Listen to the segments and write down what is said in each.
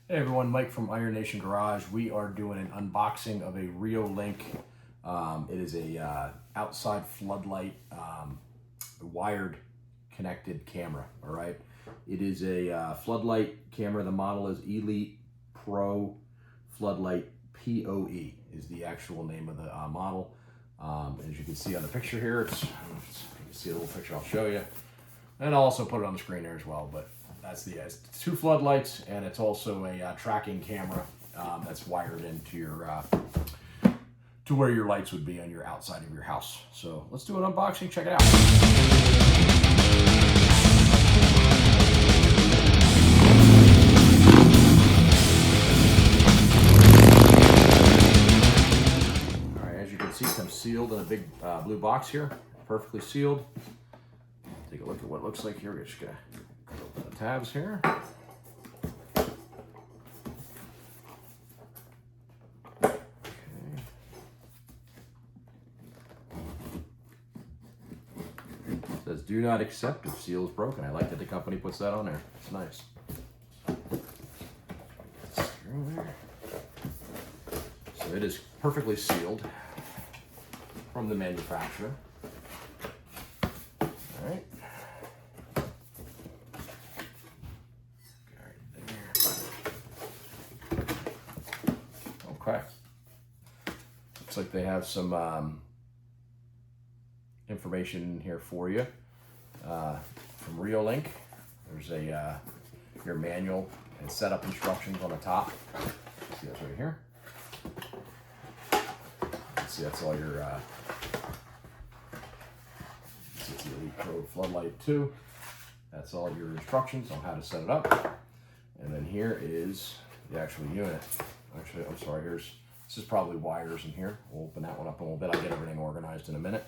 Hey everyone, Mike from Ironnationgarage. We are doing an unboxing of a Reolink. It is a outside floodlight wired connected camera. All right, it is a floodlight camera. The model is Elite Pro Floodlight POE is the actual name of the model. As you can see on the picture here, you can see a little picture. I'll show you, and I'll also put it on the screen there as well. But that's it's two floodlights, and it's also a tracking camera that's wired into your to where your lights would be on your outside of your house. So let's do an unboxing. Check it out. All right, as you can see, it comes sealed in a big blue box here, perfectly sealed. Take a look at what it looks like here. We're just gonna open the tabs here. Says do not accept if seal is broken. I like that the company puts that on there. It's nice. So it is perfectly sealed from the manufacturer. All right. Okay. Looks like they have some information in here for you from Reolink. There's your manual and setup instructions on the top. See, that's right here. See, that's all your it's the Elite Pro Floodlight 2. That's all your instructions on how to set it up. And then here is the actual unit. Actually, I'm sorry, this is probably wires in here. We'll open that one up a little bit. I'll get everything organized in a minute.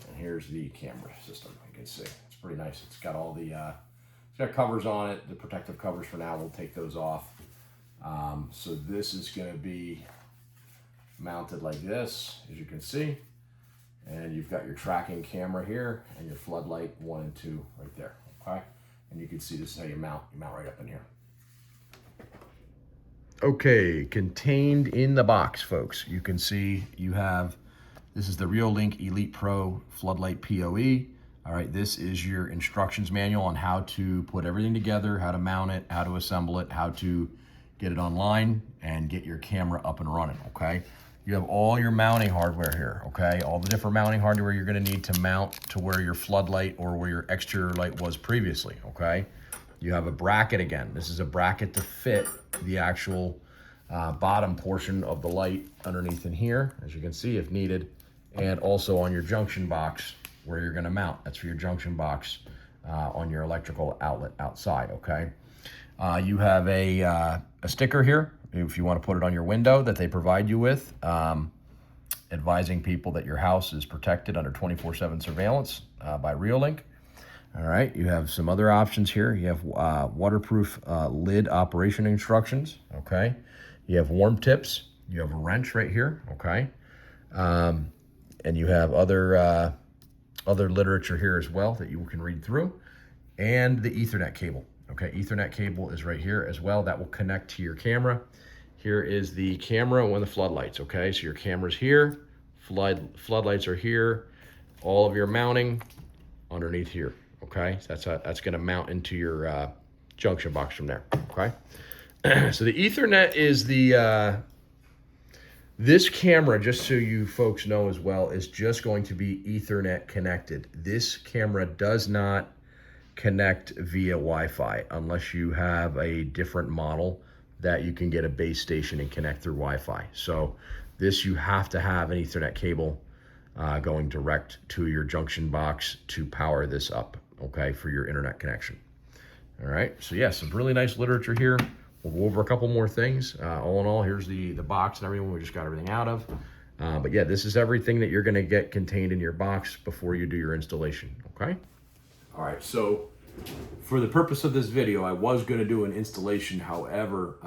And here's the camera system. You can see it's pretty nice. It's got all the it's got covers on it, the protective covers for now. We'll take those off. So this is going to be mounted like this, as you can see. And you've got your tracking camera here and your floodlight 1 and 2 right there. Okay, and you can see this is how you mount. You mount right up in here. Okay, contained in the box, folks. You can see you have. This is the Reolink Elite Pro Floodlight POE. All right, this is your instructions manual on how to put everything together, how to mount it, how to assemble it, how to get it online and get your camera up and running, okay? You have all your mounting hardware here, okay? All the different mounting hardware you're gonna need to mount to where your floodlight or where your exterior light was previously, okay? You have a bracket again. This is a bracket to fit the actual bottom portion of the light underneath in here, as you can see, if needed. And also on your junction box where you're gonna mount. That's for your junction box on your electrical outlet outside, okay? You have a sticker here, if you wanna put it on your window that they provide you with, advising people that your house is protected under 24/7 surveillance by Reolink. All right, you have some other options here. You have waterproof lid operation instructions, okay? You have warm tips. You have a wrench right here, okay? And you have other literature here as well that you can read through, and the Ethernet cable. Okay, Ethernet cable is right here as well. That will connect to your camera. Here is the camera and the floodlights. Okay, so your camera's here, floodlights are here, all of your mounting underneath here. Okay, so that's going to mount into your junction box from there. Okay, so the Ethernet is the this camera, just so you folks know as well, is just going to be Ethernet connected. This camera does not connect via Wi-Fi unless you have a different model that you can get a base station and connect through Wi-Fi. So this, you have to have an Ethernet cable going direct to your junction box to power this up, okay, for your internet connection. All right, so yeah, some really nice literature here. We'll go over a couple more things. All in all, here's the box and everything we just got everything out of. But yeah, this is everything that you're gonna get contained in your box before you do your installation, okay? All right, so for the purpose of this video, I was gonna do an installation. However,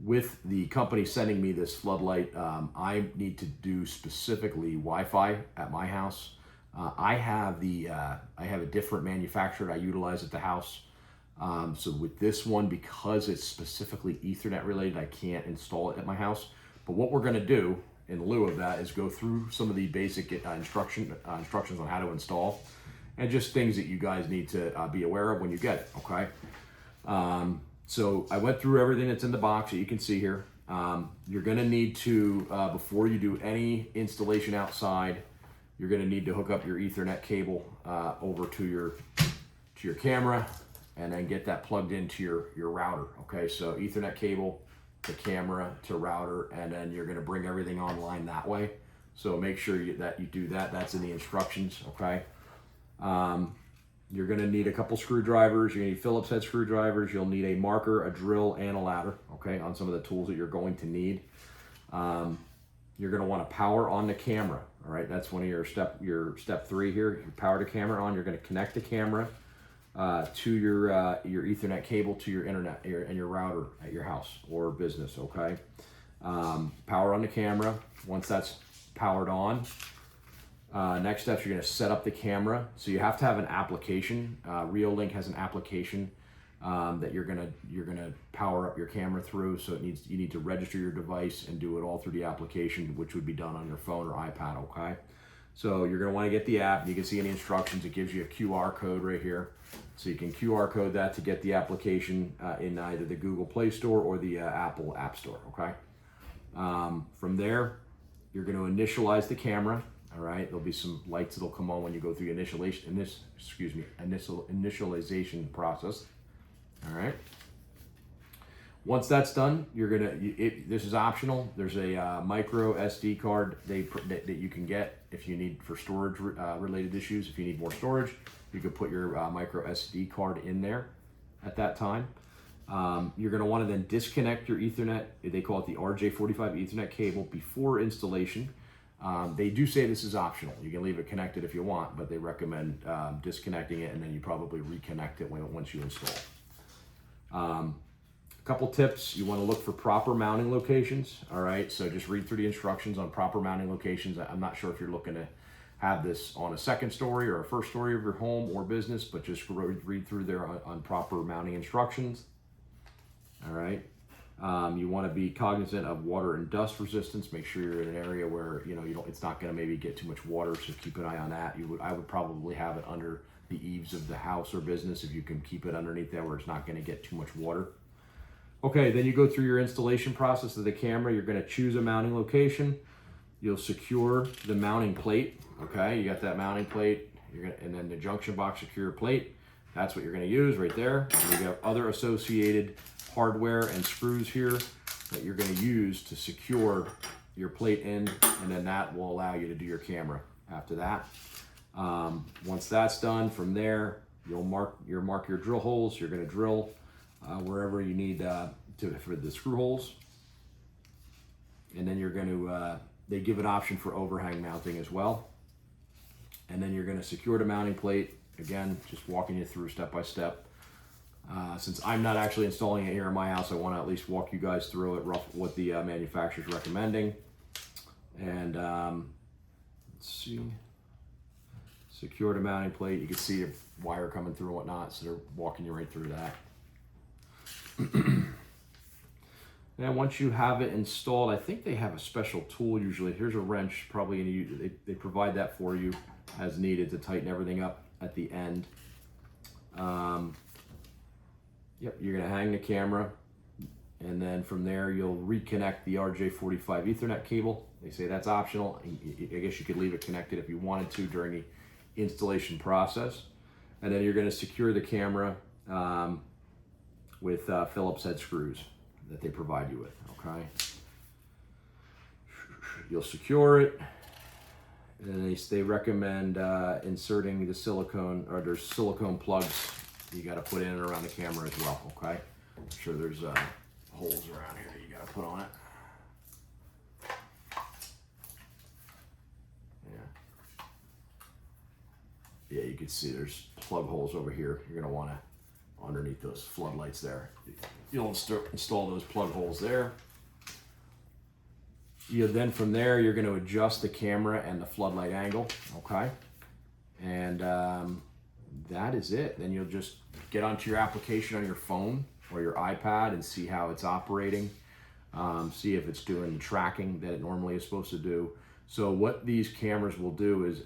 with the company sending me this floodlight, I need to do specifically Wi-Fi at my house. I have a different manufacturer I utilize at the house. So with this one, because it's specifically Ethernet related, I can't install it at my house. But what we're gonna do in lieu of that is go through some of the basic instructions on how to install, and just things that you guys need to be aware of when you get it, okay? So I went through everything that's in the box that you can see here. You're gonna need to, before you do any installation outside, you're gonna need to hook up your Ethernet cable over to your camera, and then get that plugged into your router, okay? So Ethernet cable to camera to router, and then you're gonna bring everything online that way. So make sure that you do that. That's in the instructions, okay? You're gonna need a couple screwdrivers. You're gonna need Phillips head screwdrivers. You'll need a marker, a drill, and a ladder, okay, on some of the tools that you're going to need. You're gonna wanna power on the camera, all right? That's one of your step 3 here. You power the camera on. You're gonna connect the camera to your Ethernet cable to your internet and your router at your house or business, okay? Power on the camera. Once that's powered on, next step, you're gonna set up the camera. So you have to have an application. Reolink has an application that you're gonna power up your camera through. So you need to register your device and do it all through the application, which would be done on your phone or iPad, okay? So you're gonna wanna get the app. You can see in the instructions, it gives you a QR code right here. So you can QR code that to get the application in either the Google Play Store or the Apple App Store, okay? From there, you're gonna initialize the camera, all right? There'll be some lights that'll come on when you go through the initialization process, all right? Once that's done, this is optional. There's a micro SD card that you can get if you need for storage related issues. If you need more storage, you could put your micro SD card in there at that time. You're gonna wanna then disconnect your Ethernet, they call it the RJ45 Ethernet cable, before installation. They do say this is optional. You can leave it connected if you want, but they recommend disconnecting it, and then you probably reconnect it once you install. Couple tips: you want to look for proper mounting locations, all right? So just read through the instructions on proper mounting locations. I'm not sure if you're looking to have this on a second story or a first story of your home or business, but just read through there on proper mounting instructions, all right? You want to be cognizant of water and dust resistance. Make sure you're in an area where it's not going to maybe get too much water, so keep an eye on that. I would probably have it under the eaves of the house or business if you can keep it underneath there where it's not going to get too much water. Okay, then you go through your installation process of the camera. You're gonna choose a mounting location. You'll secure the mounting plate, okay? You got that mounting plate, and then the junction box secure plate. That's what you're gonna use right there. And you have other associated hardware and screws here that you're gonna use to secure your plate in, and then that will allow you to do your camera after that. Once that's done, from there, you'll mark your drill holes. You're gonna drill wherever you need for the screw holes, and then you're going to they give an option for overhang mounting as well, and then you're going to secure the mounting plate. Again, just walking you through step by step. Since I'm not actually installing it here in my house, I want to at least walk you guys through it, what the manufacturer's recommending. And let's see, secure the mounting plate. You can see a wire coming through and whatnot, so they're walking you right through that. Now, once you have it installed, I think they have a special tool usually. Here's a wrench, probably they provide that for you as needed to tighten everything up at the end. Yep, you're gonna hang the camera, and then from there you'll reconnect the RJ45 Ethernet cable. They say that's optional. I guess you could leave it connected if you wanted to during the installation process. And then you're gonna secure the camera with Phillips head screws that they provide you with, okay? You'll secure it, and they recommend inserting the silicone, or there's silicone plugs you gotta put in and around the camera as well, okay? I'm sure there's holes around here that you gotta put on it. Yeah, you can see there's plug holes over here. You're gonna wanna, underneath those floodlights there, you'll install those plug holes there. Then from there, you're gonna adjust the camera and the floodlight angle, okay? And that is it. Then you'll just get onto your application on your phone or your iPad and see how it's operating. See if it's doing the tracking that it normally is supposed to do. So what these cameras will do is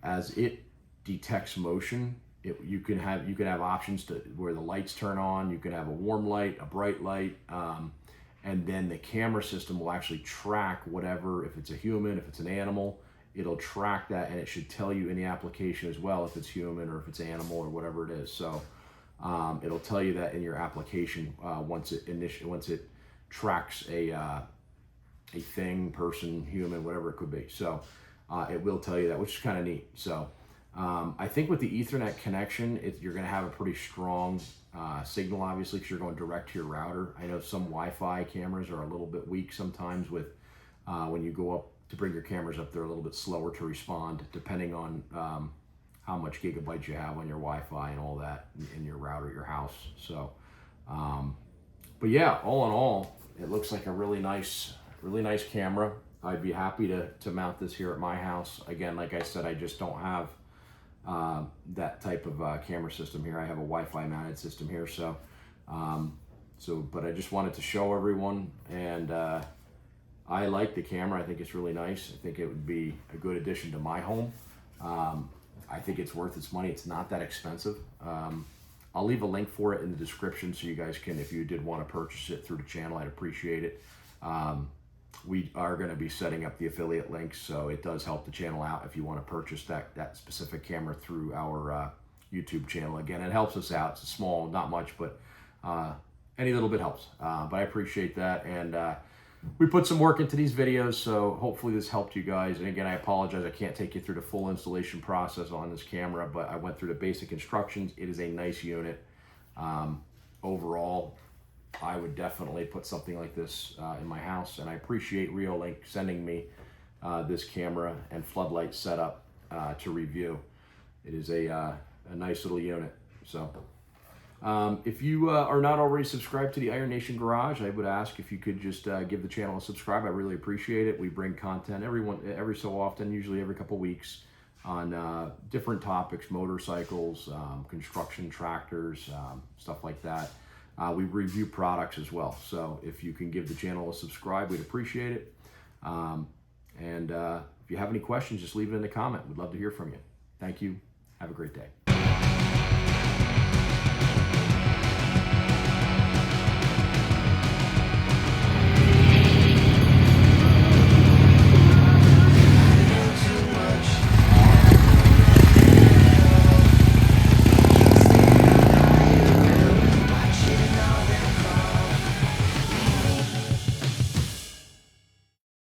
as it detects motion, you can have options to where the lights turn on. You can have a warm light, a bright light, and then the camera system will actually track whatever, if it's a human, if it's an animal, it'll track that, and it should tell you in the application as well if it's human or if it's animal or whatever it is. So it'll tell you that in your application once it tracks a thing, person, human, whatever it could be. So it will tell you that, which is kind of neat. So I think with the Ethernet connection, you're going to have a pretty strong signal, obviously, because you're going direct to your router. I know some Wi-Fi cameras are a little bit weak sometimes with when you go up to bring your cameras up, they're a little bit slower to respond depending on how much gigabytes you have on your Wi-Fi and all that in your router at your house. So, but yeah, all in all, it looks like a really nice camera. I'd be happy to mount this here at my house. Again, like I said, I just don't have that type of camera system here. I have a Wi-Fi mounted system here. So, but I just wanted to show everyone, and I like the camera. I think it's really nice. I think it would be a good addition to my home. I think it's worth its money. It's not that expensive. I'll leave a link for it in the description so you guys can, if you did want to purchase it through the channel, I'd appreciate it. We are going to be setting up the affiliate links, so it does help the channel out if you want to purchase that specific camera through our YouTube channel. Again, it helps us out. It's small, not much, but any little bit helps. But I appreciate that, and we put some work into these videos, so hopefully this helped you guys. And again, I apologize, I can't take you through the full installation process on this camera, but I went through the basic instructions. It is a nice unit. Overall, I would definitely put something like this in my house, and I appreciate Reolink sending me this camera and Floodlight setup to review. It is a nice little unit. So if you are not already subscribed to the Iron Nation Garage, I would ask if you could just give the channel a subscribe. I really appreciate it. We bring content every so often, usually every couple weeks, on different topics, motorcycles, construction, tractors, stuff like that. We review products as well. So if you can give the channel a subscribe, we'd appreciate it. And if you have any questions, just leave it in the comment. We'd love to hear from you. Thank you. Have a great day.